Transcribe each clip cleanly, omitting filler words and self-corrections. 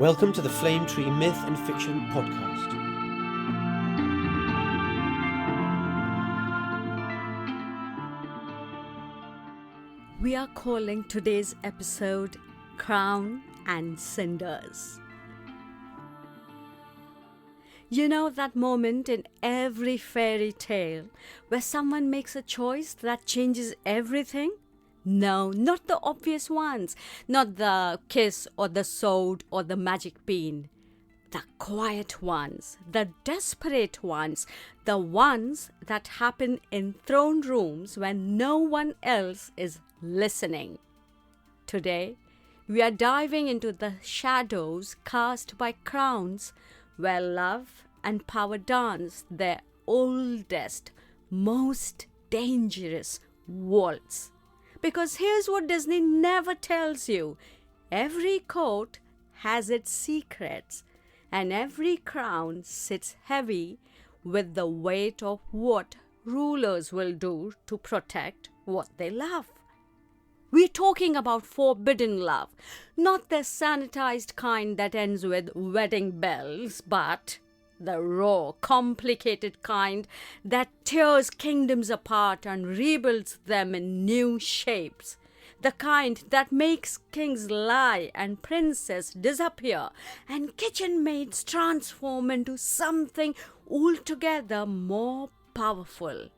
Welcome to the Flame Tree Myth and Fiction podcast. We are calling today's episode Crown and Cinders. You know that moment in every fairy tale where someone makes a choice that changes everything? No, not the obvious ones, not the kiss or the sword or the magic bean. The quiet ones, the desperate ones, the ones that happen in throne rooms when no one else is listening. Today, we are diving into the shadows cast by crowns where love and power dance their oldest, most dangerous waltz. Because here's what Disney never tells you. Every court has its secrets, and every crown sits heavy with the weight of what rulers will do to protect what they love. We're talking about forbidden love, not the sanitized kind that ends with wedding bells, but the raw, complicated kind that tears kingdoms apart and rebuilds them in new shapes. The kind that makes kings lie and princes disappear and kitchen maids transform into something altogether more powerful.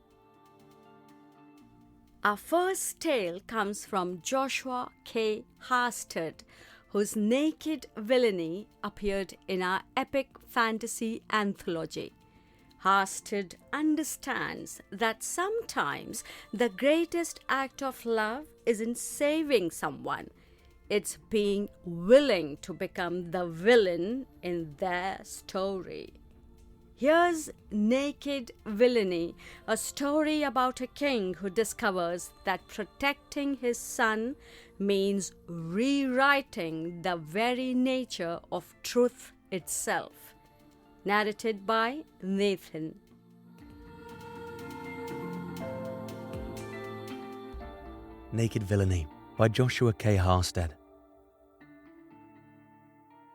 Our first tale comes from Joshua K. Haarstad, whose Naked Villainy appeared in our epic fantasy anthology. Haarstad understands that sometimes the greatest act of love isn't saving someone, it's being willing to become the villain in their story. Here's Naked Villainy, a story about a king who discovers that protecting his son means rewriting the very nature of truth itself. Narrated by Nathan. Naked Villainy by Joshua K. Haarstad.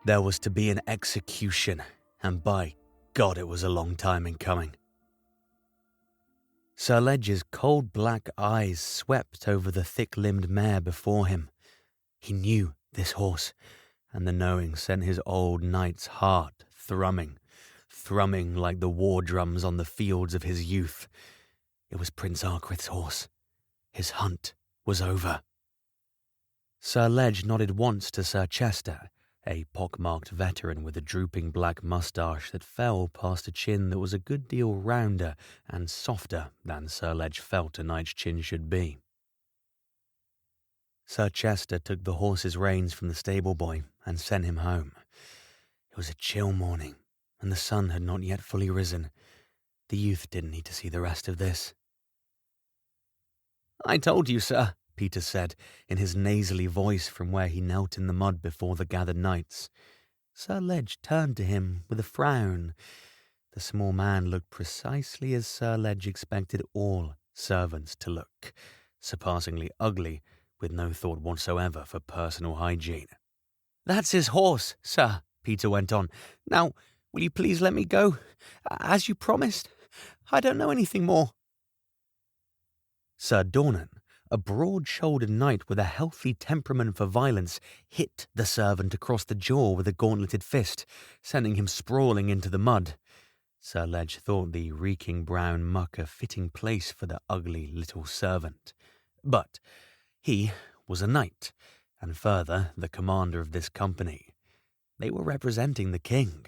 There was to be an execution, and by God it was a long time in coming. Sir Ledger's cold black eyes swept over the thick-limbed mare before him. He knew this horse, and the knowing sent his old knight's heart thrumming like the war drums on the fields of his youth. It was Prince Arkwrith's horse. His hunt was over. Sir Ledge nodded once to Sir Chester, a pockmarked veteran with a drooping black moustache that fell past a chin that was a good deal rounder and softer than Sir Ledge felt a knight's chin should be. Sir Chester took the horse's reins from the stable boy and sent him home. It was a chill morning, and the sun had not yet fully risen. The youth didn't need to see the rest of this. "I told you, sir," Peter said, in his nasally voice from where he knelt in the mud before the gathered knights. Sir Ledge turned to him with a frown. The small man looked precisely as Sir Ledge expected all servants to look, surpassingly ugly, with no thought whatsoever for personal hygiene. "That's his horse, sir," Peter went on. "Now, will you please let me go, as you promised? I don't know anything more." Sir Dornan, a broad-shouldered knight with a healthy temperament for violence, hit the servant across the jaw with a gauntleted fist, sending him sprawling into the mud. Sir Ledge thought the reeking brown muck a fitting place for the ugly little servant. But he was a knight, and further, the commander of this company. They were representing the king.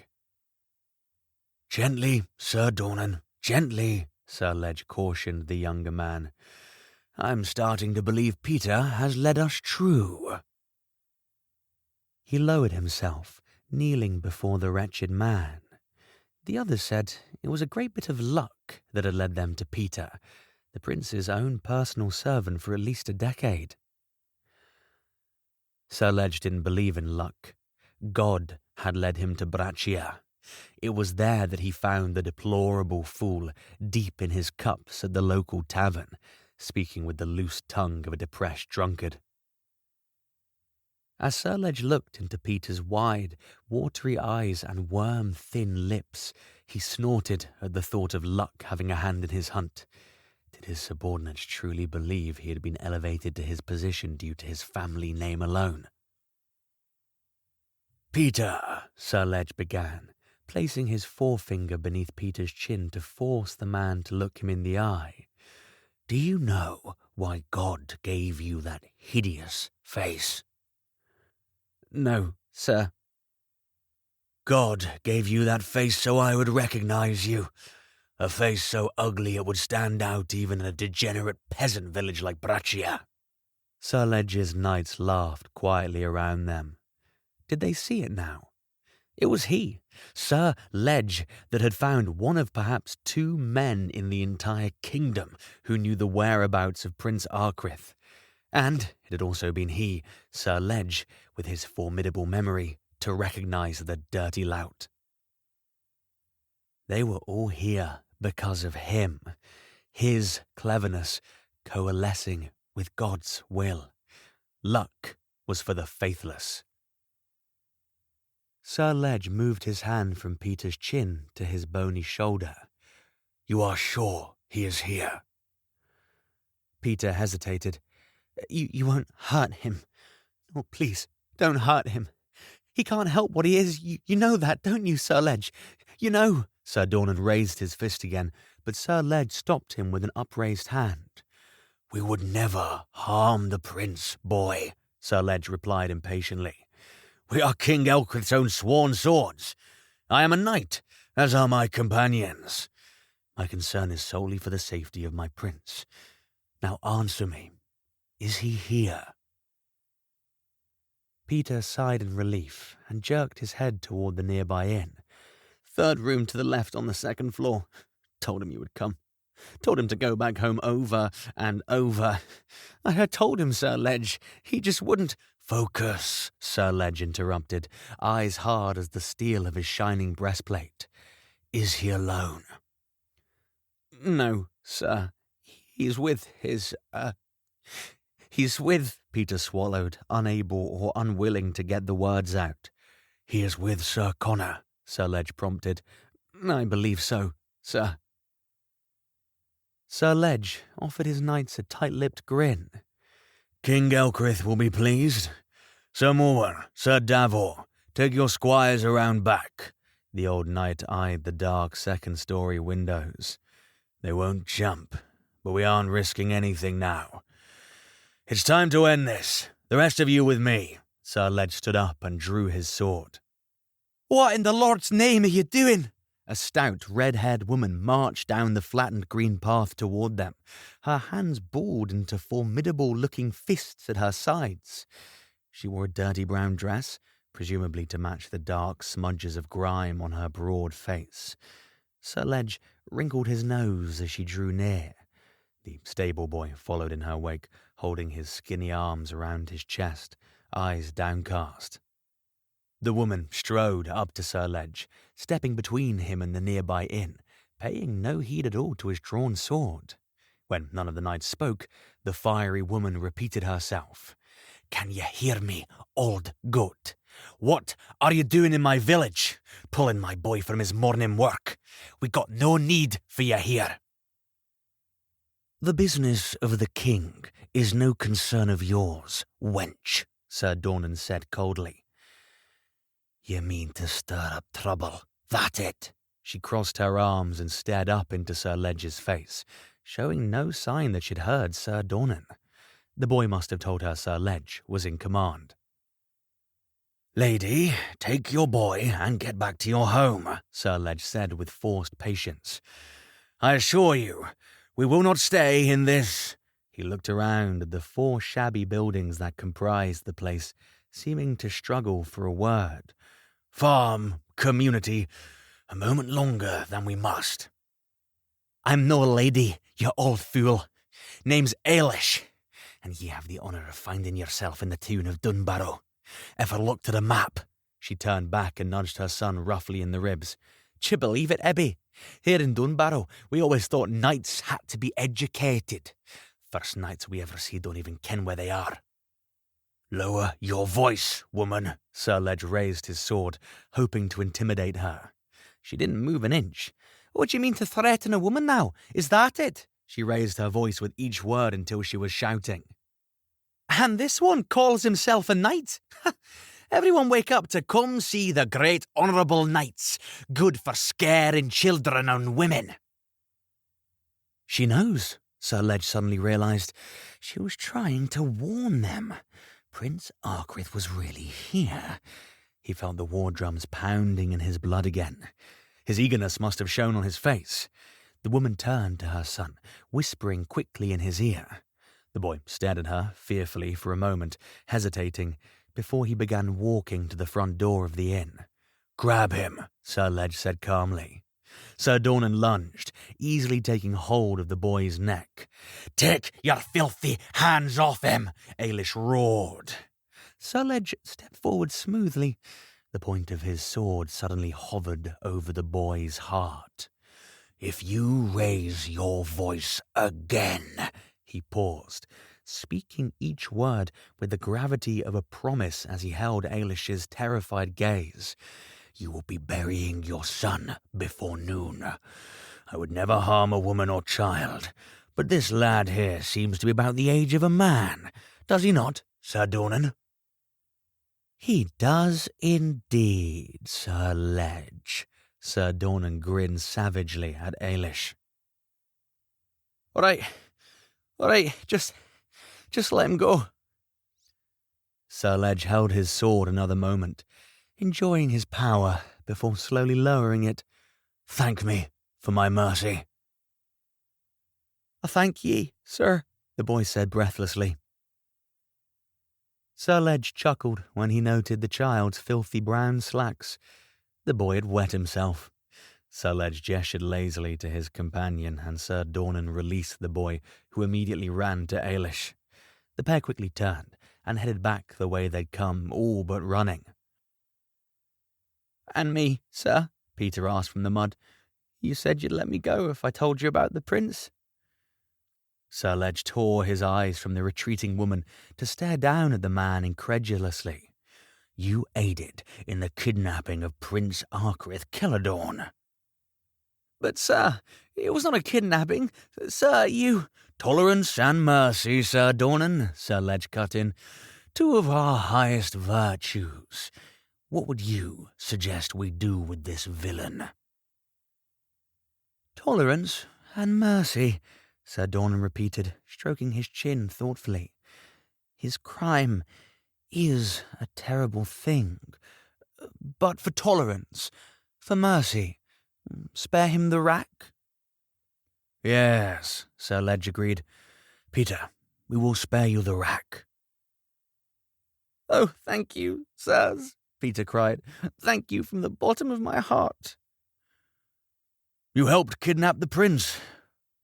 "Gently, Sir Dornan, gently," Sir Ledge cautioned the younger man. "I'm starting to believe Peter has led us true." He lowered himself, kneeling before the wretched man. The others said it was a great bit of luck that had led them to Peter, the prince's own personal servant for at least a decade. Sir Ledge didn't believe in luck. God had led him to Braccia. It was there that he found the deplorable fool deep in his cups at the local tavern, speaking with the loose tongue of a depressed drunkard. As Sir Ledge looked into Peter's wide, watery eyes and worm-thin lips, he snorted at the thought of luck having a hand in his hunt. Did his subordinates truly believe he had been elevated to his position due to his family name alone? "Peter," Sir Ledge began, placing his forefinger beneath Peter's chin to force the man to look him in the eye. "Do you know why God gave you that hideous face?" "No, sir." "God gave you that face so I would recognize you. A face so ugly it would stand out even in a degenerate peasant village like Braccia." Sir Ledge's knights laughed quietly around them. Did they see it now? It was he, Sir Ledge, that had found one of perhaps 2 men in the entire kingdom who knew the whereabouts of Prince Arcrith. And it had also been he, Sir Ledge, with his formidable memory, to recognize the dirty lout. They were all here because of him, his cleverness coalescing with God's will. Luck was for the faithless. Sir Ledge moved his hand from Peter's chin to his bony shoulder. "You are sure he is here?" Peter hesitated. You won't hurt him. Oh, please, don't hurt him. He can't help what he is. You know that, don't you, Sir Ledge? You know." Sir Dornan raised his fist again, but Sir Ledge stopped him with an upraised hand. "We would never harm the prince, boy," Sir Ledge replied impatiently. "We are King Elcrith's own sworn swords. I am a knight, as are my companions. My concern is solely for the safety of my prince. Now answer me. Is he here?" Peter sighed in relief and jerked his head toward the nearby inn. "3rd room to the left on the 2nd floor. Told him you would come. Told him to go back home over and over. I had told him, Sir Ledge. He just wouldn't." "Focus," Sir Ledge interrupted, eyes hard as the steel of his shining breastplate. "Is he alone?" "No, sir. He's with his, He's with," Peter swallowed, unable or unwilling to get the words out. "He is with Sir Connor," Sir Ledge prompted. "I believe so, sir." Sir Ledge offered his knights a tight-lipped grin. "King Elcrith will be pleased. Sir Morwen, Sir Davor, take your squires around back." The old knight eyed the dark 2nd-story windows. "They won't jump, but we aren't risking anything now. It's time to end this. The rest of you with me." Sir Ledge stood up and drew his sword. "What in the Lord's name are you doing?" A stout, red-haired woman marched down the flattened green path toward them, her hands balled into formidable-looking fists at her sides. She wore a dirty brown dress, presumably to match the dark smudges of grime on her broad face. Sir Ledge wrinkled his nose as she drew near. The stable boy followed in her wake, holding his skinny arms around his chest, eyes downcast. The woman strode up to Sir Ledge, stepping between him and the nearby inn, paying no heed at all to his drawn sword. When none of the knights spoke, the fiery woman repeated herself. "Can you hear me, old goat? What are you doing in my village? Pulling my boy from his morning work. We got no need for you here." "The business of the king is no concern of yours, wench," Sir Dornan said coldly. "You mean to stir up trouble, that it?" She crossed her arms and stared up into Sir Ledge's face, showing no sign that she'd heard Sir Dornan. The boy must have told her Sir Ledge was in command. "Lady, take your boy and get back to your home," Sir Ledge said with forced patience. "I assure you, we will not stay in this." He looked around at the 4 shabby buildings that comprised the place, seeming to struggle for a word. "Farm, community, a moment longer than we must." "I'm no lady, you old fool. Name's Ailish, and ye have the honour of finding yourself in the town of Dunbarrow. Ever looked at a map?" She turned back and nudged her son roughly in the ribs. "D'ye believe it, Ebbie? Here in Dunbarrow, we always thought knights had to be educated. First knights we ever see don't even ken where they are." Lower your voice, woman. Sir Ledge raised his sword, hoping to intimidate her. She didn't move an inch. What do you mean to threaten a woman now? Is that it? She raised her voice with each word until she was shouting. And this one calls himself a knight? Everyone wake up to come see the great honourable knights, good for scaring children and women. She knows, Sir Ledge suddenly realised. She was trying to warn them. Prince Arkwright was really here. He felt the war drums pounding in his blood again. His eagerness must have shown on his face. The woman turned to her son, whispering quickly in his ear. The boy stared at her fearfully for a moment, hesitating, before he began walking to the front door of the inn. Grab him, Sir Ledge said calmly. Sir Dornan lunged, easily taking hold of the boy's neck. Take your filthy hands off him, Ailish roared. Sir Ledge stepped forward smoothly. The point of his sword suddenly hovered over the boy's heart. If you raise your voice again, he paused, speaking each word with the gravity of a promise as he held Ailish's terrified gaze. You will be burying your son before noon. I would never harm a woman or child, but this lad here seems to be about the age of a man. Does he not, Sir Dornan? He does indeed, Sir Ledge. Sir Dornan grinned savagely at Ailish. All right, just let him go. Sir Ledge held his sword another moment, enjoying his power before slowly lowering it. Thank me for my mercy. I thank ye, sir, the boy said breathlessly. Sir Ledge chuckled when he noted the child's filthy brown slacks. The boy had wet himself. Sir Ledge gestured lazily to his companion, and Sir Dornan released the boy, who immediately ran to Ailish. The pair quickly turned and headed back the way they'd come, all but running. And me, sir? Peter asked from the mud. You said you'd let me go if I told you about the prince? Sir Ledge tore his eyes from the retreating woman to stare down at the man incredulously. You aided in the kidnapping of Prince Arkwright Celadorn. But, sir, it was not a kidnapping. Sir, you... Tolerance and mercy, Sir Dornan, Sir Ledge cut in. Two of our highest virtues. What would you suggest we do with this villain? Tolerance and mercy, Sir Dornan repeated, stroking his chin thoughtfully. His crime is a terrible thing. But for tolerance, for mercy, spare him the rack? Yes, Sir Ledge agreed. Peter, we will spare you the rack. Oh, thank you, sirs, Peter cried. Thank you from the bottom of my heart. You helped kidnap the prince,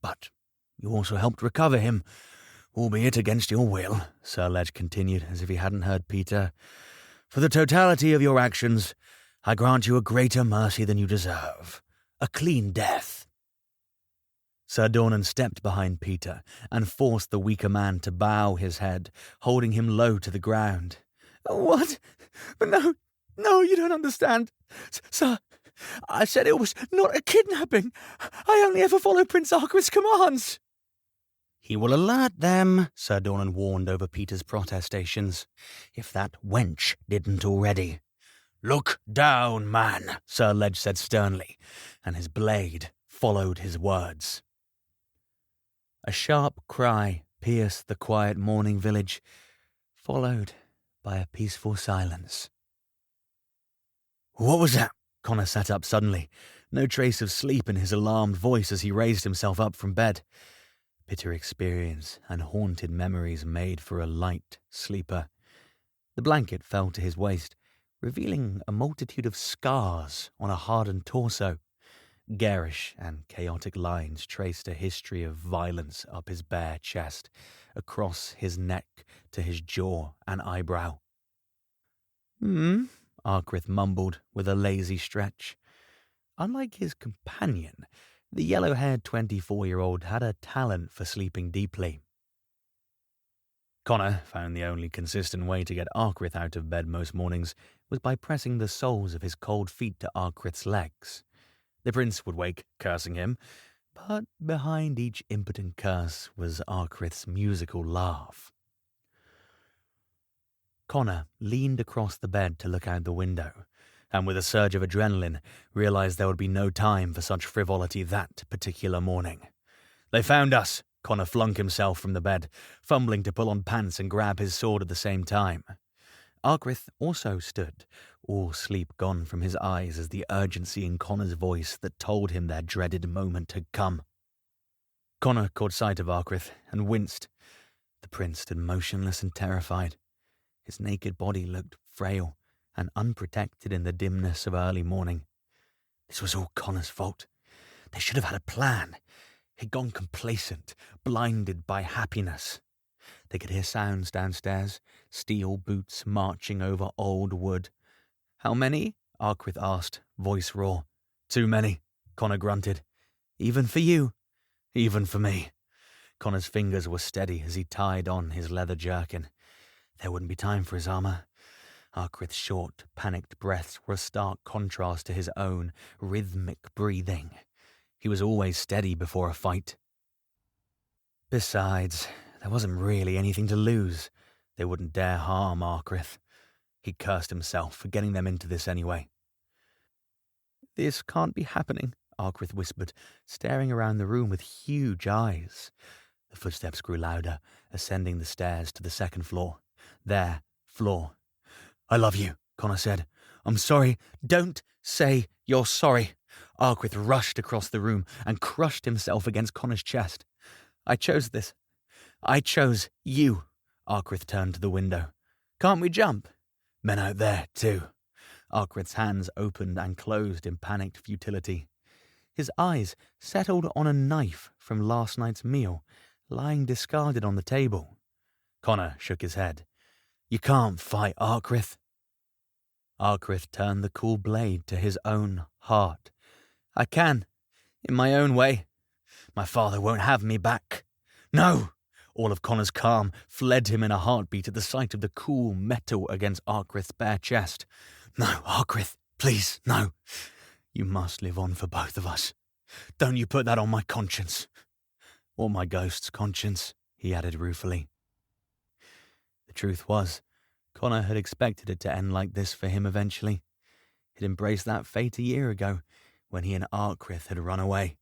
but you also helped recover him, albeit against your will, Sir Ledge continued, as if he hadn't heard Peter. For the totality of your actions, I grant you a greater mercy than you deserve. A clean death. Sir Dornan stepped behind Peter and forced the weaker man to bow his head, holding him low to the ground. What? No, you don't understand. Sir, I said it was not a kidnapping. I only ever follow Prince Arkwright's commands. He will alert them, Sir Dornan warned over Peter's protestations, if that wench didn't already. Look down, man, Sir Ledge said sternly, and his blade followed his words. A sharp cry pierced the quiet morning village, followed by a peaceful silence. What was that? Connor sat up suddenly, no trace of sleep in his alarmed voice as he raised himself up from bed. Bitter experience and haunted memories made for a light sleeper. The blanket fell to his waist, revealing a multitude of scars on a hardened torso. Garish and chaotic lines traced a history of violence up his bare chest, across his neck to his jaw and eyebrow. Arkwright mumbled with a lazy stretch. Unlike his companion, the yellow-haired 24-year-old had a talent for sleeping deeply. Connor found the only consistent way to get Arkwith out of bed most mornings was by pressing the soles of his cold feet to Arkwith's legs. The prince would wake, cursing him, but behind each impotent curse was Arkwith's musical laugh. Connor leaned across the bed to look out the window, and with a surge of adrenaline, realized there would be no time for such frivolity that particular morning. "They found us!" Connor flung himself from the bed, fumbling to pull on pants and grab his sword at the same time. Arkwith also stood, all sleep gone from his eyes as the urgency in Connor's voice that told him their dreaded moment had come. Connor caught sight of Arkwith and winced. The prince stood motionless and terrified. His naked body looked frail and unprotected in the dimness of early morning. This was all Connor's fault. They should have had a plan. He'd gone complacent, blinded by happiness. They could hear sounds downstairs, steel boots marching over old wood. "How many?" Arkwith asked, voice raw. "Too many," Connor grunted. "Even for you?" "Even for me." Connor's fingers were steady as he tied on his leather jerkin. There wouldn't be time for his armor. Arkwith's short, panicked breaths were a stark contrast to his own rhythmic breathing. He was always steady before a fight. Besides, there wasn't really anything to lose. They wouldn't dare harm Arkwith. He cursed himself for getting them into this anyway. "This can't be happening," Arkwith whispered, staring around the room with huge eyes. The footsteps grew louder, ascending the stairs to the second floor. Their floor. "I love you," Connor said. "I'm sorry." "Don't say you're sorry." Arkwith rushed across the room and crushed himself against Connor's chest. "I chose this. I chose you." Arkwith turned to the window. "Can't we jump?" "Men out there, too." Arkwith's hands opened and closed in panicked futility. His eyes settled on a knife from last night's meal, lying discarded on the table. Connor shook his head. "You can't fight, Arkwith." Arkwith turned the cool blade to his own heart. "I can, in my own way. My father won't have me back." "No!" All of Connor's calm fled him in a heartbeat at the sight of the cool metal against Arkwith's bare chest. "No, Arkwith, please, no. You must live on for both of us. Don't you put that on my conscience." "Or my ghost's conscience," he added ruefully. The truth was, Connor had expected it to end like this for him eventually. He'd embraced that fate a year ago, when he and Arkwith had run away.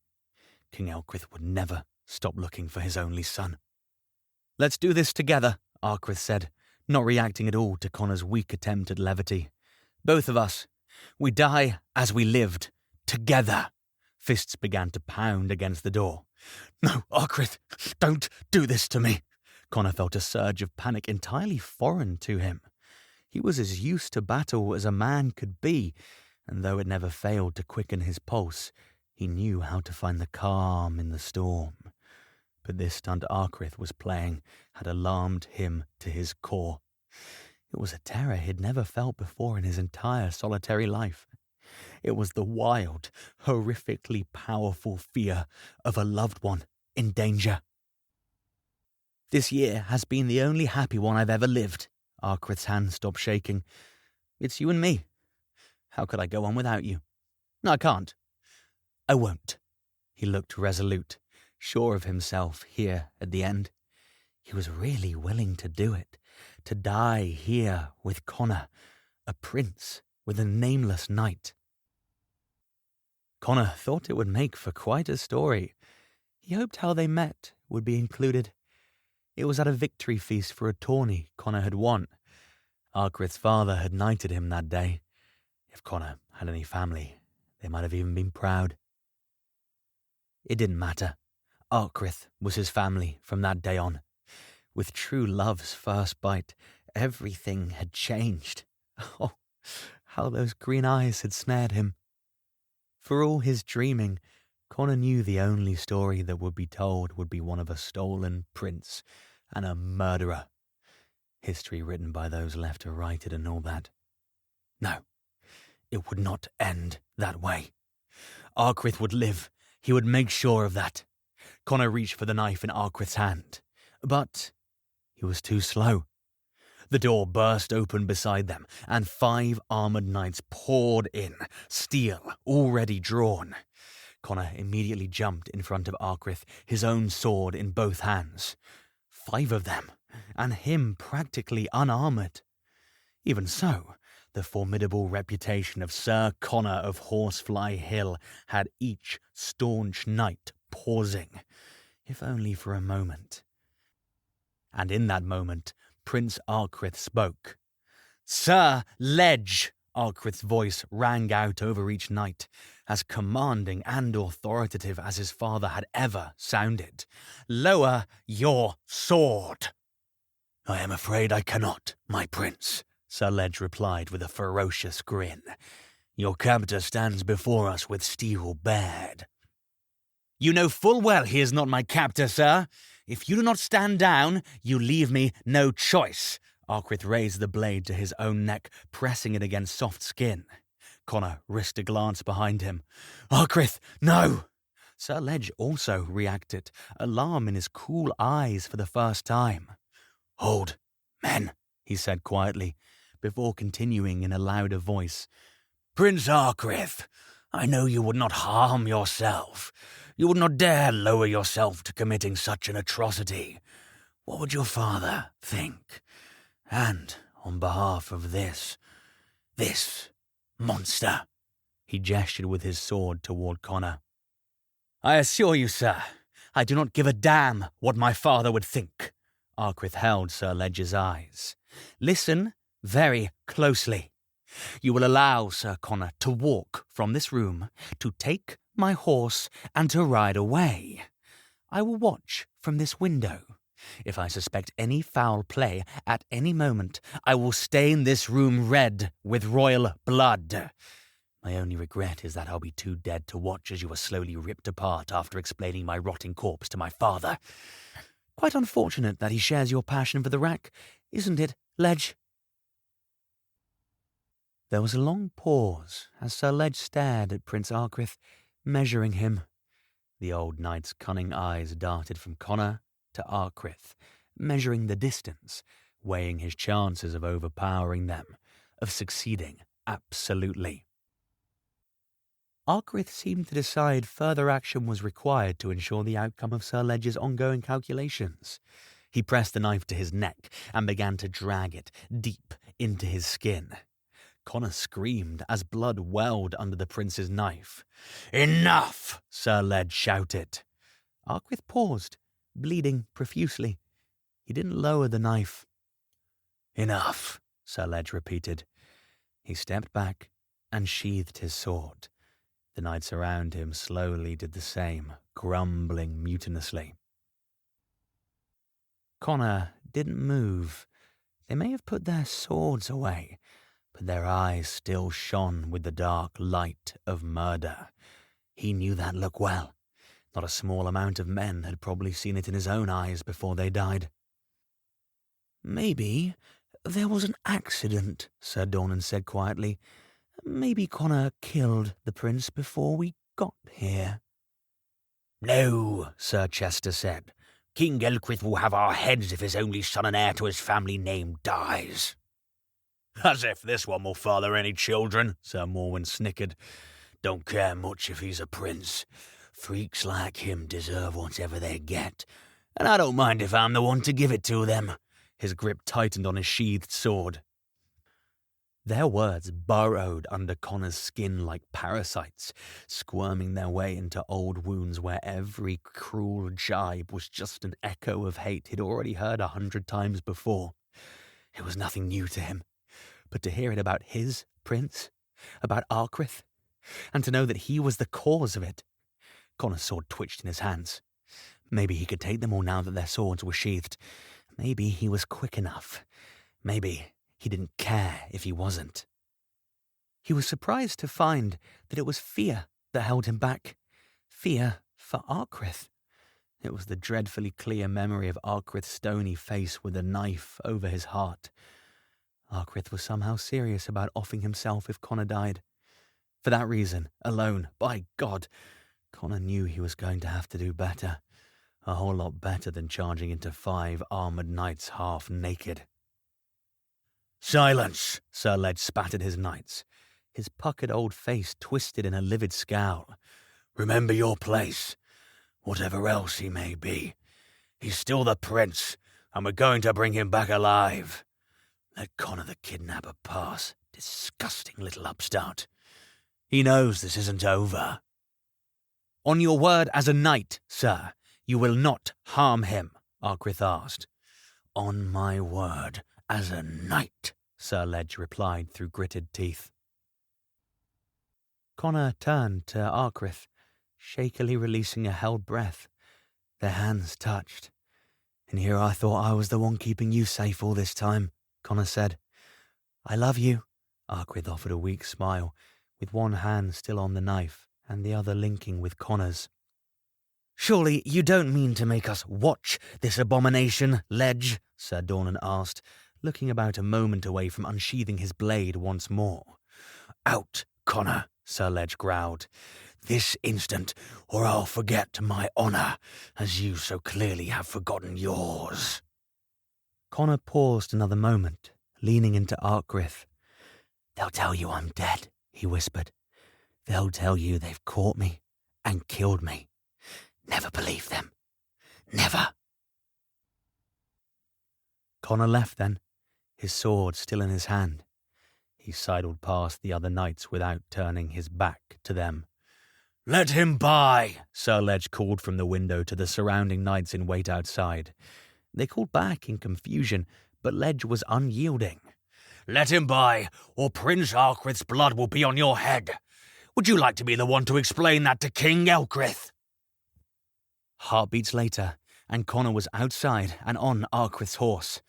King Elkwith would never stop looking for his only son. "Let's do this together," Arkwith said, not reacting at all to Connor's weak attempt at levity. "Both of us. We die as we lived. Together." Fists began to pound against the door. "No, Arkwith, don't do this to me." Connor felt a surge of panic entirely foreign to him. He was as used to battle as a man could be, and though it never failed to quicken his pulse, he knew how to find the calm in the storm. But this stunt Arkwith was playing had alarmed him to his core. It was a terror he'd never felt before in his entire solitary life. It was the wild, horrifically powerful fear of a loved one in danger. "This year has been the only happy one I've ever lived." Arkwith's hand stopped shaking. "It's you and me. How could I go on without you? No, I can't. I won't." He looked resolute, sure of himself here at the end. He was really willing to do it, to die here with Connor, a prince with a nameless knight. Connor thought it would make for quite a story. He hoped how they met would be included. It was at a victory feast for a tourney Connor had won. Arkwith's father had knighted him that day. If Connor had any family, they might have even been proud. It didn't matter. Arkwith was his family from that day on. With true love's first bite, everything had changed. Oh, how those green eyes had snared him. For all his dreaming, Connor knew the only story that would be told would be one of a stolen prince and a murderer. History written by those left to write it and all that. No, it would not end that way. Arkwith would live. He would make sure of that. Connor reached for the knife in Arkwith's hand. But He was too slow. The door burst open beside them, and 5 armoured knights poured in, steel already drawn. Connor immediately jumped in front of Arkwith, his own sword in both hands. 5 of them, and him practically unarmoured. Even so, the formidable reputation of Sir Connor of Horsefly Hill had each staunch knight pausing, if only for a moment. And in that moment, Prince Arkwith spoke. "Sir Ledge!" Arkwith's voice rang out over each knight, as commanding and authoritative as his father had ever sounded. "Lower your sword!" "I am afraid I cannot, my prince," Sir Ledge replied with a ferocious grin. "Your captor stands before us with steel bared." "You know full well he is not my captor, sir. If you do not stand down, you leave me no choice." Arkwith raised the blade to his own neck, pressing it against soft skin. Connor risked a glance behind him. "Arkwith, no!" Sir Ledge also reacted, alarm in his cool eyes for the first time. "Hold, men," he said quietly, before continuing in a louder voice. "Prince Arkwith, I know you would not harm yourself. You would not dare lower yourself to committing such an atrocity. What would your father think? And on behalf of this monster," he gestured with his sword toward Connor. "I assure you, sir, I do not give a damn what my father would think." Arkwith held Sir Ledge's eyes. "Listen very closely. You will allow Sir Connor to walk from this room, to take my horse, and to ride away. I will watch from this window. If I suspect any foul play at any moment, I will stain this room red with royal blood. My only regret is that I'll be too dead to watch as you are slowly ripped apart after explaining my rotting corpse to my father. Quite unfortunate that he shares your passion for the rack, isn't it, Ledge?" There was a long pause as Sir Ledge stared at Prince Arkwith, measuring him. The old knight's cunning eyes darted from Connor to Arkwith, measuring the distance, weighing his chances of overpowering them, of succeeding absolutely. Arkwith seemed to decide further action was required to ensure the outcome of Sir Ledge's ongoing calculations. He pressed the knife to his neck and began to drag it deep into his skin. Connor screamed as blood welled under the prince's knife. "Enough!" Sir Ledge shouted. Arkwith paused, bleeding profusely. He didn't lower the knife. "Enough," Sir Ledge repeated. He stepped back and sheathed his sword. The knights around him slowly did the same, grumbling mutinously. Connor didn't move. They may have put their swords away, but their eyes still shone with the dark light of murder. He knew that look well. Not a small amount of men had probably seen it in his own eyes before they died. "Maybe there was an accident," Sir Dornan said quietly. "Maybe Connor killed the prince before we got here." "No," Sir Chester said. "King Elquith will have our heads if his only son and heir to his family name dies." "As if this one will father any children," Sir Morwen snickered. "Don't care much if he's a prince. Freaks like him deserve whatever they get, and I don't mind if I'm the one to give it to them." His grip tightened on his sheathed sword. Their words burrowed under Connor's skin like parasites, squirming their way into old wounds where every cruel jibe was just an echo of hate he'd already heard 100 times before. It was nothing new to him, but to hear it about his prince, about Arkwith, and to know that he was the cause of it. Connor's sword twitched in his hands. Maybe he could take them all now that their swords were sheathed. Maybe he was quick enough. Maybe he didn't care if he wasn't. He was surprised to find that it was fear that held him back. Fear for Arkwith. It was the dreadfully clear memory of Arkwith's stony face with a knife over his heart. Arkwith was somehow serious about offing himself if Connor died. For that reason alone, by God, Connor knew he was going to have to do better. A whole lot better than charging into 5 armoured knights half naked. "Silence!" Sir Ledge spat at his knights, his puckered old face twisted in a livid scowl. "Remember your place. Whatever else he may be, he's still the prince, and we're going to bring him back alive. Let Connor the kidnapper pass, disgusting little upstart. He knows this isn't over." "On your word as a knight, sir, you will not harm him?" Arkwith asked. "On my word as a knight," Sir Ledge replied through gritted teeth. Connor turned to Arkwith, shakily releasing a held breath. Their hands touched. "And here I thought I was the one keeping you safe all this time," Connor said. "I love you," Arkwith offered a weak smile, with one hand still on the knife and the other linking with Connor's. "Surely you don't mean to make us watch this abomination, Ledge?" Sir Dornan asked, looking about a moment away from unsheathing his blade once more. "Out, Connor," Sir Ledge growled. "This instant, or I'll forget my honour, as you so clearly have forgotten yours." Connor paused another moment, leaning into Arkwith. "They'll tell you I'm dead," he whispered. "They'll tell you they've caught me and killed me. Never believe them. Never." Connor left then, his sword still in his hand. He sidled past the other knights without turning his back to them. "Let him by!" Sir Ledge called from the window to the surrounding knights in wait outside. They called back in confusion, but Ledge was unyielding. "Let him by, or Prince Arkwith's blood will be on your head. Would you like to be the one to explain that to King Elkrith?" Heartbeats later, and Connor was outside and on Arkwith's horse.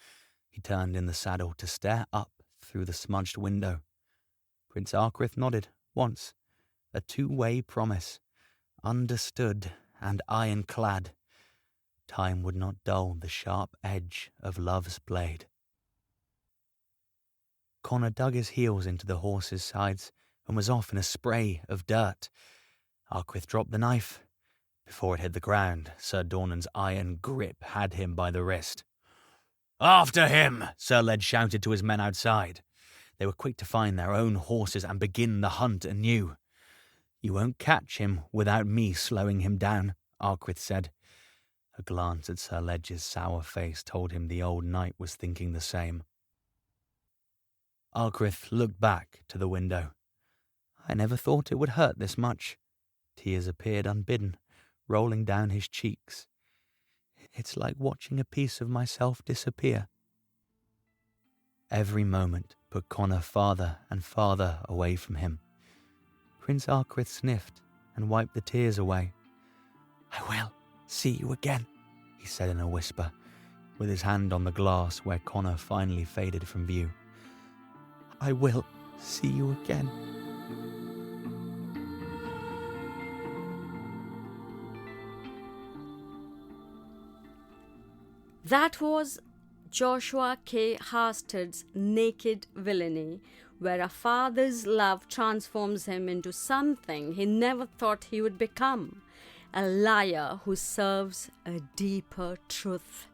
He turned in the saddle to stare up through the smudged window. Prince Arkwith nodded once, a two-way promise, understood and ironclad. Time would not dull the sharp edge of love's blade. Connor dug his heels into the horse's sides and was off in a spray of dirt. Arkwith dropped the knife. Before it hit the ground, Sir Dornan's iron grip had him by the wrist. "After him!" Sir Ledge shouted to his men outside. They were quick to find their own horses and begin the hunt anew. "You won't catch him without me slowing him down," Arkwith said. A glance at Sir Ledge's sour face told him the old knight was thinking the same. Arkwith looked back to the window. "I never thought it would hurt this much." Tears appeared unbidden, rolling down his cheeks. "It's like watching a piece of myself disappear." Every moment put Connor farther and farther away from him. Prince Arkwith sniffed and wiped the tears away. "I will see you again," he said in a whisper, with his hand on the glass where Connor finally faded from view. "I will see you again." That was Joshua K. Haarstad's Naked Villainy, where a father's love transforms him into something he never thought he would become, a liar who serves a deeper truth.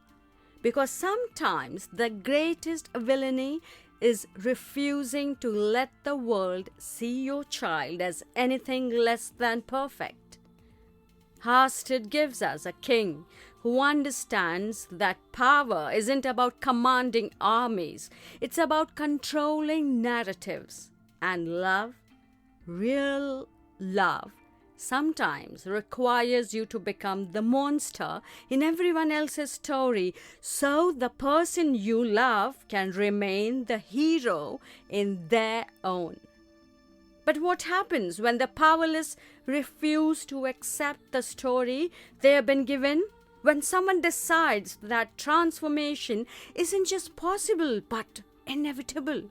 Because sometimes the greatest villainy is refusing to let the world see your child as anything less than perfect. Haarstad gives us a king who understands that power isn't about commanding armies, it's about controlling narratives. And love, real love, sometimes requires you to become the monster in everyone else's story so the person you love can remain the hero in their own. But what happens when the powerless refuse to accept the story they have been given? When someone decides that transformation isn't just possible but inevitable?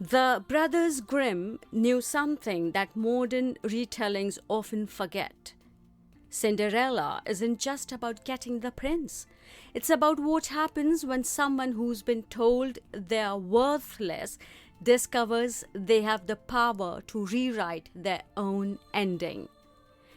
The brothers Grimm knew something that modern retellings often forget. Cinderella isn't just about getting the prince. It's about what happens when someone who's been told they're worthless discovers they have the power to rewrite their own ending.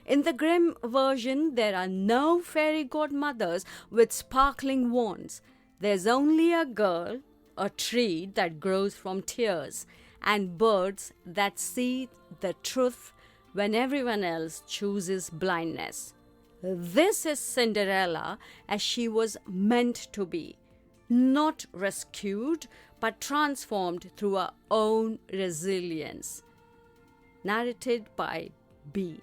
In the Grimm version, there are no fairy godmothers with sparkling wands. There's only a girl, a tree that grows from tears, and birds that see the truth when everyone else chooses blindness. This is Cinderella as she was meant to be, not rescued but transformed through her own resilience. Narrated by B.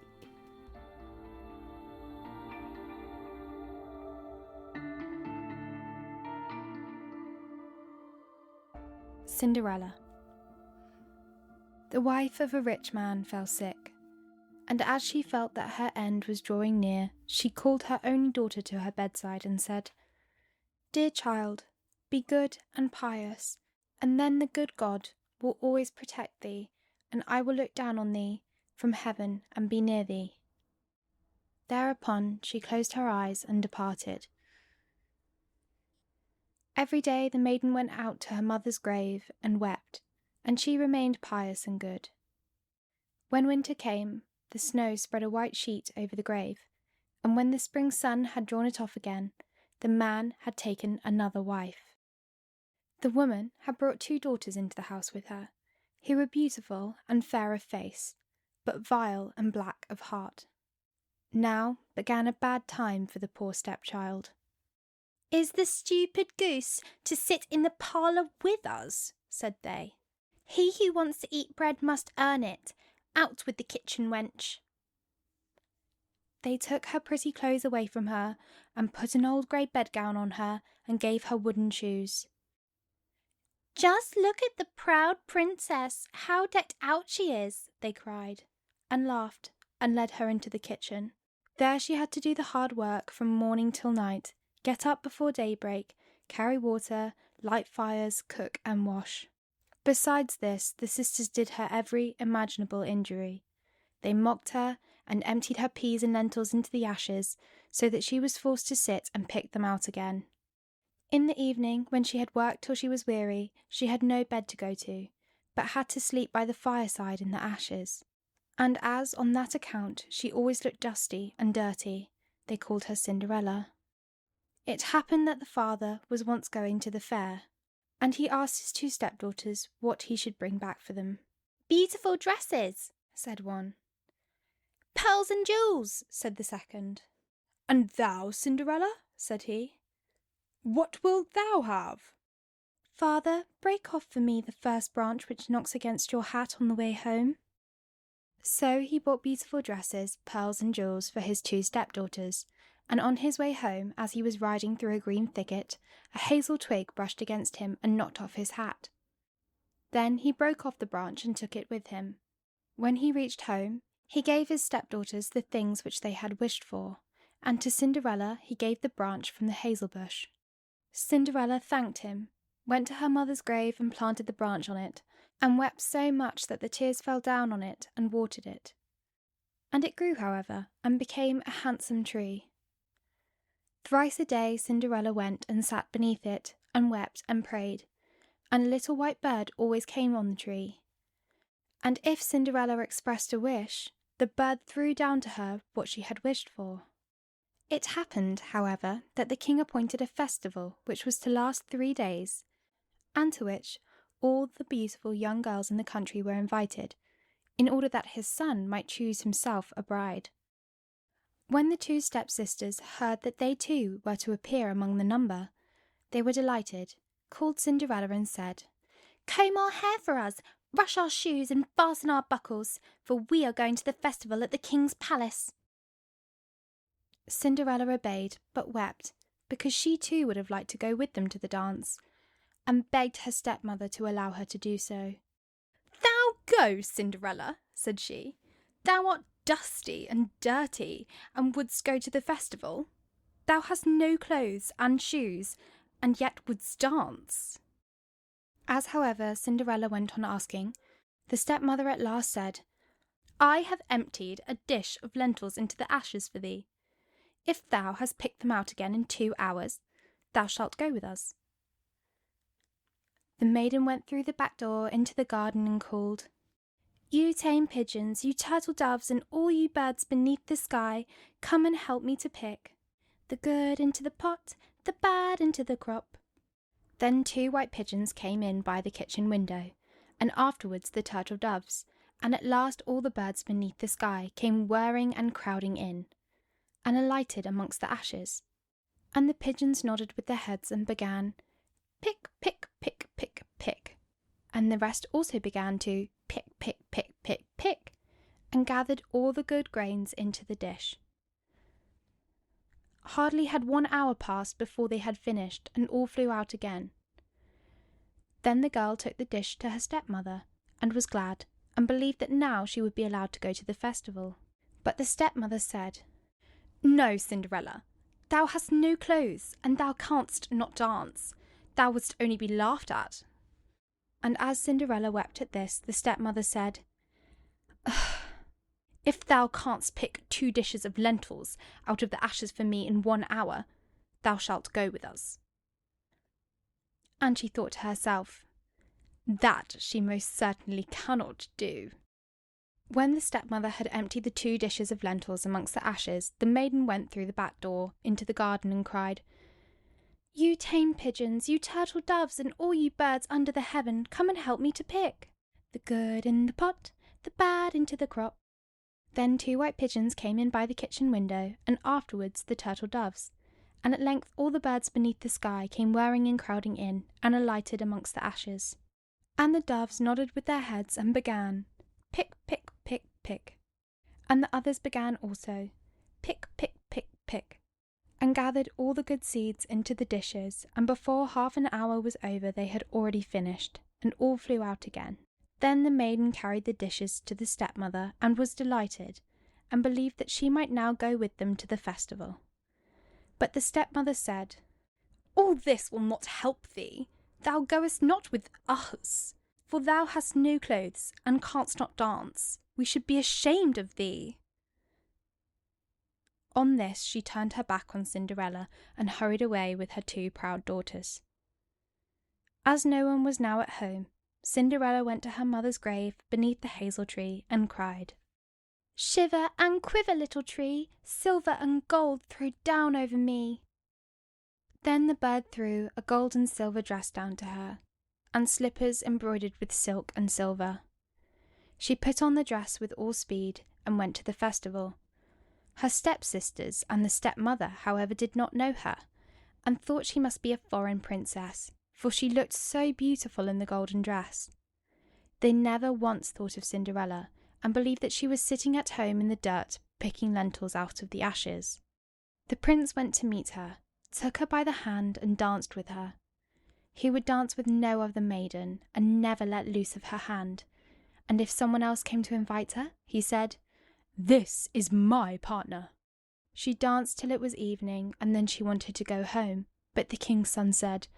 Cinderella. The wife of a rich man fell sick, and as she felt that her end was drawing near, she called her only daughter to her bedside and said, "Dear child, be good and pious, and then the good God will always protect thee, and I will look down on thee from heaven and be near thee." Thereupon she closed her eyes and departed. Every day the maiden went out to her mother's grave and wept, and she remained pious and good. When winter came, the snow spread a white sheet over the grave, and when the spring sun had drawn it off again, the man had taken another wife. The woman had brought 2 daughters into the house with her, who were beautiful and fair of face, but vile and black of heart. Now began a bad time for the poor stepchild. "Is the stupid goose to sit in the parlour with us?" said they. "He who wants to eat bread must earn it. Out with the kitchen wench." They took her pretty clothes away from her, and put an old grey bedgown on her, and gave her wooden shoes. "Just look at the proud princess, how decked out she is," they cried, and laughed, and led her into the kitchen. There she had to do the hard work from morning till night, get up before daybreak, carry water, light fires, cook and wash. Besides this, the sisters did her every imaginable injury. They mocked her, and emptied her peas and lentils into the ashes, so that she was forced to sit and pick them out again. In the evening, when she had worked till she was weary, she had no bed to go to, but had to sleep by the fireside in the ashes. And as on that account she always looked dusty and dirty, they called her Cinderella. It happened that the father was once going to the fair, and he asked his 2 stepdaughters what he should bring back for them. "Beautiful dresses," said one. "Pearls and jewels," said the second. "And thou, Cinderella," said he, "what wilt thou have?" "Father, break off for me the first branch which knocks against your hat on the way home." So he bought beautiful dresses, pearls and jewels for his 2 stepdaughters, and on his way home, as he was riding through a green thicket, a hazel twig brushed against him and knocked off his hat. Then he broke off the branch and took it with him. When he reached home, he gave his stepdaughters the things which they had wished for, and to Cinderella he gave the branch from the hazel bush. Cinderella thanked him, went to her mother's grave and planted the branch on it, and wept so much that the tears fell down on it and watered it. And it grew, however, and became a handsome tree. Thrice a day Cinderella went and sat beneath it, and wept and prayed, and a little white bird always came on the tree. And if Cinderella expressed a wish, the bird threw down to her what she had wished for. It happened, however, that the king appointed a festival which was to last 3 days, and to which all the beautiful young girls in the country were invited, in order that his son might choose himself a bride. When the 2 stepsisters heard that they too were to appear among the number, they were delighted, called Cinderella and said, "Comb our hair for us, brush our shoes and fasten our buckles, for we are going to the festival at the king's palace." Cinderella obeyed, but wept, because she too would have liked to go with them to the dance, and begged her stepmother to allow her to do so. "Thou go, Cinderella," said she. "Thou art dusty and dirty, and wouldst go to the festival. Thou hast no clothes and shoes, and yet wouldst dance." As, however, Cinderella went on asking, the stepmother at last said, "I have emptied a dish of lentils into the ashes for thee. If thou hast picked them out again in 2 hours, thou shalt go with us." The maiden went through the back door into the garden and called, You tame pigeons, you turtle doves, and all you birds beneath the sky, come and help me to pick the good into the pot, the bad into the crop. Then 2 white pigeons came in by the kitchen window, and afterwards the turtle doves, and at last all the birds beneath the sky came whirring and crowding in, and alighted amongst the ashes. And the pigeons nodded with their heads and began, pick, pick, pick, pick, pick. And the rest also began to pick, pick, pick, pick, pick, and gathered all the good grains into the dish. Hardly had 1 hour passed before they had finished, and all flew out again. Then the girl took the dish to her stepmother, and was glad, and believed that now she would be allowed to go to the festival. But the stepmother said, No, Cinderella, thou hast no clothes, and thou canst not dance. Thou wouldst only be laughed at. And as Cinderella wept at this, the stepmother said, If thou canst pick 2 dishes of lentils out of the ashes for me in 1 hour, thou shalt go with us. And she thought to herself, That she most certainly cannot do. When the stepmother had emptied the 2 dishes of lentils amongst the ashes, the maiden went through the back door into the garden and cried, You tame pigeons, you turtle doves, and all you birds under the heaven, come and help me to pick the good in the pot, the bad into the crop. Then 2 white pigeons came in by the kitchen window, and afterwards the turtle doves, and at length all the birds beneath the sky came whirring and crowding in, and alighted amongst the ashes. And the doves nodded with their heads and began, pick, pick, pick, pick. And the others began also, pick, pick, pick, pick, and gathered all the good seeds into the dishes, and before half an hour was over they had already finished, and all flew out again. Then the maiden carried the dishes to the stepmother, and was delighted, and believed that she might now go with them to the festival. But the stepmother said, All this will not help thee. Thou goest not with us, for thou hast no clothes, and canst not dance. We should be ashamed of thee. On this she turned her back on Cinderella, and hurried away with her 2 proud daughters. As no one was now at home, Cinderella went to her mother's grave beneath the hazel tree and cried, Shiver and quiver, little tree, silver and gold throw down over me. Then the bird threw a gold and silver dress down to her, and slippers embroidered with silk and silver. She put on the dress with all speed and went to the festival. Her stepsisters and the stepmother, however, did not know her, and thought she must be a foreign princess, for she looked so beautiful in the golden dress. They never once thought of Cinderella, and believed that she was sitting at home in the dirt, picking lentils out of the ashes. The prince went to meet her, took her by the hand, and danced with her. He would dance with no other maiden, and never let loose of her hand, and if someone else came to invite her, he said, This is my partner. She danced till it was evening, and then she wanted to go home, but the king's son said,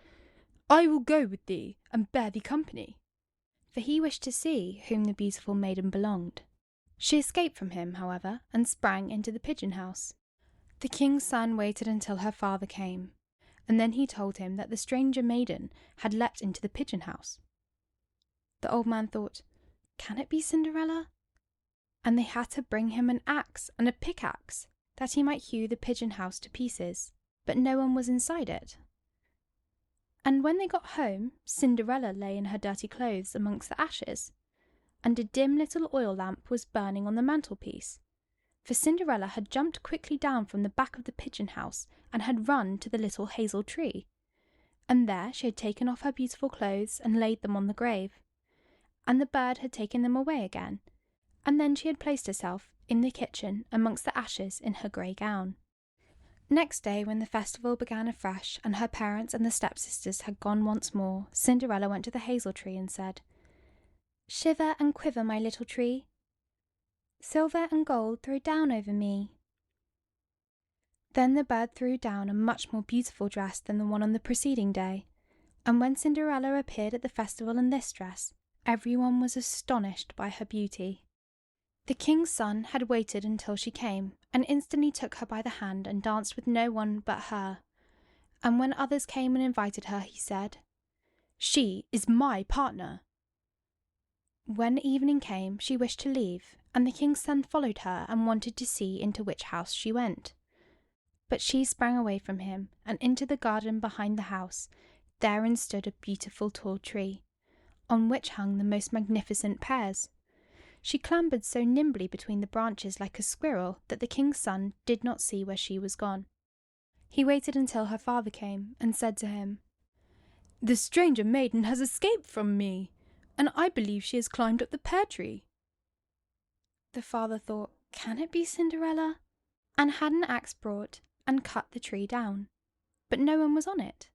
I will go with thee, and bear thee company. For he wished to see whom the beautiful maiden belonged. She escaped from him, however, and sprang into the pigeon house. The king's son waited until her father came, and then he told him that the stranger maiden had leapt into the pigeon house. The old man thought, Can it be Cinderella? And they had to bring him an axe and a pickaxe, that he might hew the pigeon house to pieces, but no one was inside it. And when they got home, Cinderella lay in her dirty clothes amongst the ashes, and a dim little oil lamp was burning on the mantelpiece. For Cinderella had jumped quickly down from the back of the pigeon house and had run to the little hazel tree, and there she had taken off her beautiful clothes and laid them on the grave, and the bird had taken them away again, and then she had placed herself in the kitchen amongst the ashes in her grey gown. Next day, when the festival began afresh, and her parents and the stepsisters had gone once more, Cinderella went to the hazel tree and said, Shiver and quiver, my little tree. Silver and gold throw down over me. Then the bird threw down a much more beautiful dress than the one on the preceding day, and when Cinderella appeared at the festival in this dress, everyone was astonished by her beauty. The king's son had waited until she came, and instantly took her by the hand and danced with no one but her. And when others came and invited her, he said, She is my partner. When evening came, she wished to leave, and the king's son followed her and wanted to see into which house she went. But she sprang away from him, and into the garden behind the house. Therein stood a beautiful tall tree, on which hung the most magnificent pears. She clambered so nimbly between the branches like a squirrel that the king's son did not see where she was gone. He waited until her father came, and said to him, "The stranger maiden has escaped from me, and I believe she has climbed up the pear tree." The father thought, "Can it be Cinderella?" and had an axe brought and cut the tree down. But no one was on it.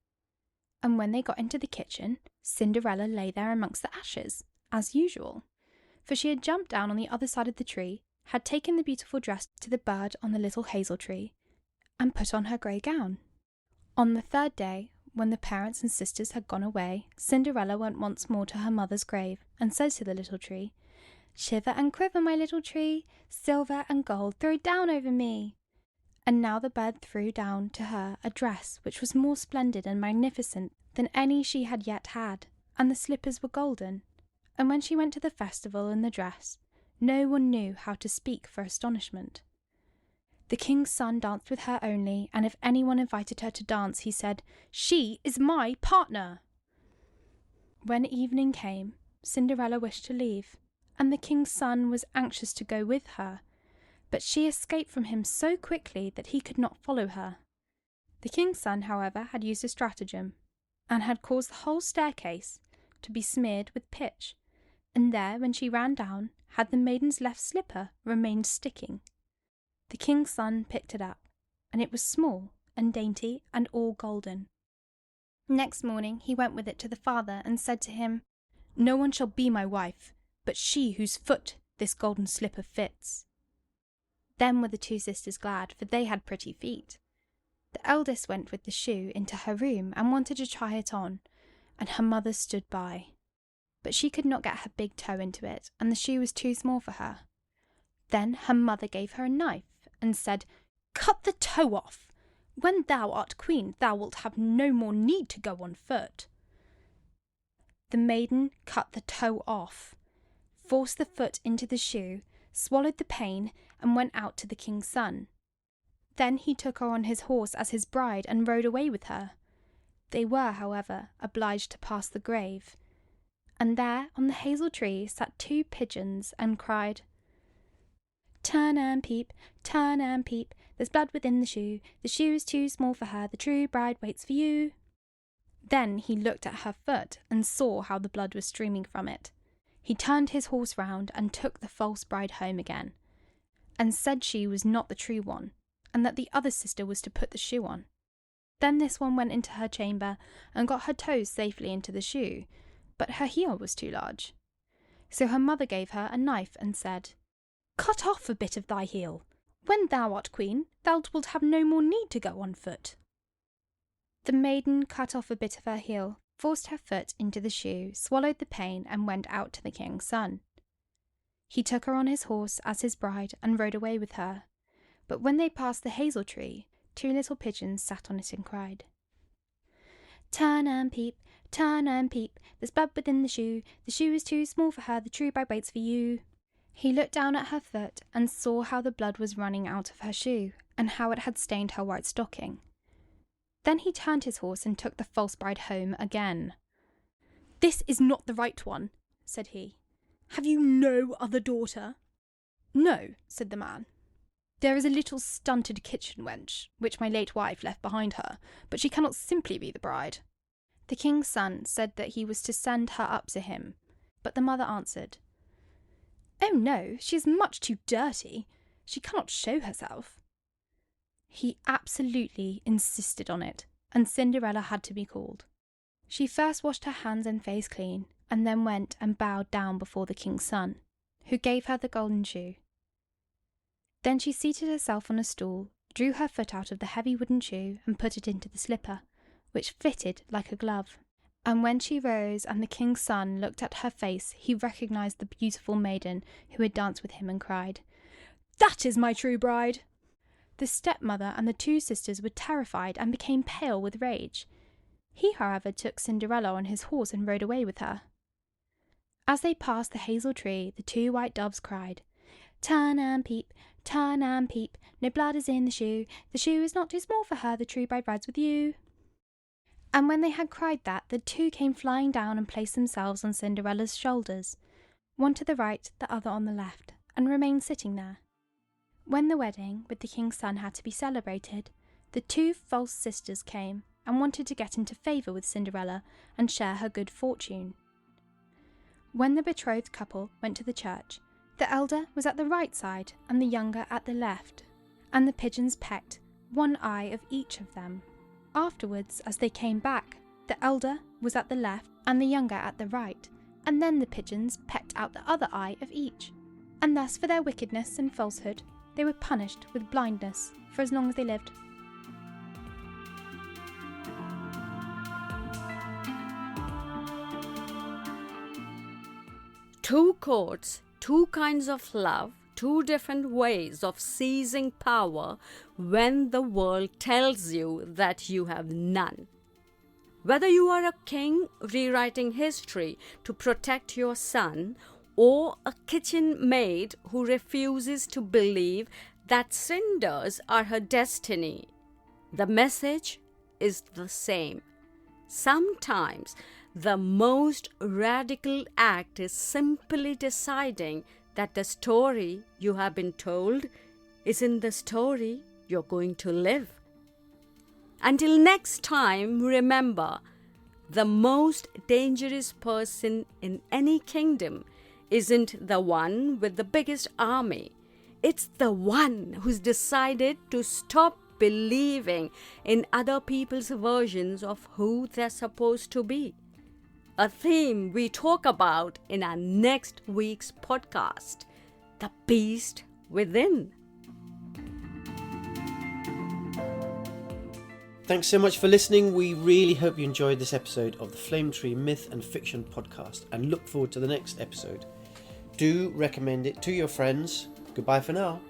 And when they got into the kitchen, Cinderella lay there amongst the ashes, as usual, for she had jumped down on the other side of the tree, had taken the beautiful dress to the bird on the little hazel tree, and put on her grey gown. On the third day, when the parents and sisters had gone away, Cinderella went once more to her mother's grave, and said to the little tree, "Shiver and quiver, my little tree, silver and gold throw down over me." And now the bird threw down to her a dress which was more splendid and magnificent than any she had yet had, and the slippers were golden. And when she went to the festival in the dress, no one knew how to speak for astonishment. The king's son danced with her only, and if anyone invited her to dance, he said, "She is my partner." When evening came, Cinderella wished to leave, and the king's son was anxious to go with her, but she escaped from him so quickly that he could not follow her. The king's son, however, had used a stratagem, and had caused the whole staircase to be smeared with pitch, and there, when she ran down, had the maiden's left slipper remained sticking. The king's son picked it up, and it was small and dainty and all golden. Next morning he went with it to the father, and said to him, "No one shall be my wife, but she whose foot this golden slipper fits." Then were the two sisters glad, for they had pretty feet. The eldest went with the shoe into her room and wanted to try it on, and her mother stood by. But she could not get her big toe into it, and the shoe was too small for her. Then her mother gave her a knife, and said, "Cut the toe off. When thou art queen, thou wilt have no more need to go on foot." The maiden cut the toe off, forced the foot into the shoe, swallowed the pain, and went out to the king's son. Then he took her on his horse as his bride and rode away with her. They were, however, obliged to pass the grave, and there on the hazel tree sat two pigeons and cried, "Turn and peep, there's blood within the shoe is too small for her, the true bride waits for you." Then he looked at her foot and saw how the blood was streaming from it. He turned his horse round and took the false bride home again, and said she was not the true one, and that the other sister was to put the shoe on. Then this one went into her chamber and got her toes safely into the shoe, but her heel was too large. So her mother gave her a knife and said, "Cut off a bit of thy heel. When thou art queen, thou wilt have no more need to go on foot." The maiden cut off a bit of her heel, forced her foot into the shoe, swallowed the pain, and went out to the king's son. He took her on his horse as his bride and rode away with her. But when they passed the hazel tree, two little pigeons sat on it and cried, turn and peep, there's blood within the shoe is too small for her, the true bride waits for you." He looked down at her foot and saw how the blood was running out of her shoe, and how it had stained her white stocking. Then he turned his horse and took the false bride home again. "This is not the right one," said he. "Have you no other daughter?" "No," said the man. "There is a little stunted kitchen wench, which my late wife left behind her, but she cannot simply be the bride." The king's son said that he was to send her up to him, but the mother answered, "Oh no, she is much too dirty. She cannot show herself." He absolutely insisted on it, and Cinderella had to be called. She first washed her hands and face clean, and then went and bowed down before the king's son, who gave her the golden shoe. Then she seated herself on a stool, drew her foot out of the heavy wooden shoe, and put it into the slipper, which fitted like a glove. And when she rose and the king's son looked at her face, he recognised the beautiful maiden who had danced with him and cried, "That is my true bride!" The stepmother and the two sisters were terrified and became pale with rage. He, however, took Cinderella on his horse and rode away with her. As they passed the hazel tree, the 2 white doves cried, turn and peep, no blood is in the shoe is not too small for her, the true bride rides with you. And when they had cried that, the 2 came flying down and placed themselves on Cinderella's shoulders, one to the right, the other on the left, and remained sitting there. When the wedding with the king's son had to be celebrated, the 2 false sisters came and wanted to get into favour with Cinderella and share her good fortune. When the betrothed couple went to the church, the elder was at the right side and the younger at the left, and the pigeons pecked one eye of each of them. Afterwards, as they came back, the elder was at the left and the younger at the right, and then the pigeons pecked out the other eye of each. And thus for their wickedness and falsehood, they were punished with blindness for as long as they lived. Two courts, 2 kinds of love, 2 different ways of seizing power when the world tells you that you have none. Whether you are a king rewriting history to protect your son, or a kitchen maid who refuses to believe that cinders are her destiny, the message is the same. Sometimes the most radical act is simply deciding that the story you have been told isn't the story you're going to live. Until next time, remember, the most dangerous person in any kingdom isn't the one with the biggest army. It's the one who's decided to stop believing in other people's versions of who they're supposed to be. A theme we talk about in our next week's podcast, The Beast Within. Thanks so much for listening. We really hope you enjoyed this episode of the Flame Tree Myth and Fiction podcast and look forward to the next episode. Do recommend it to your friends. Goodbye for now.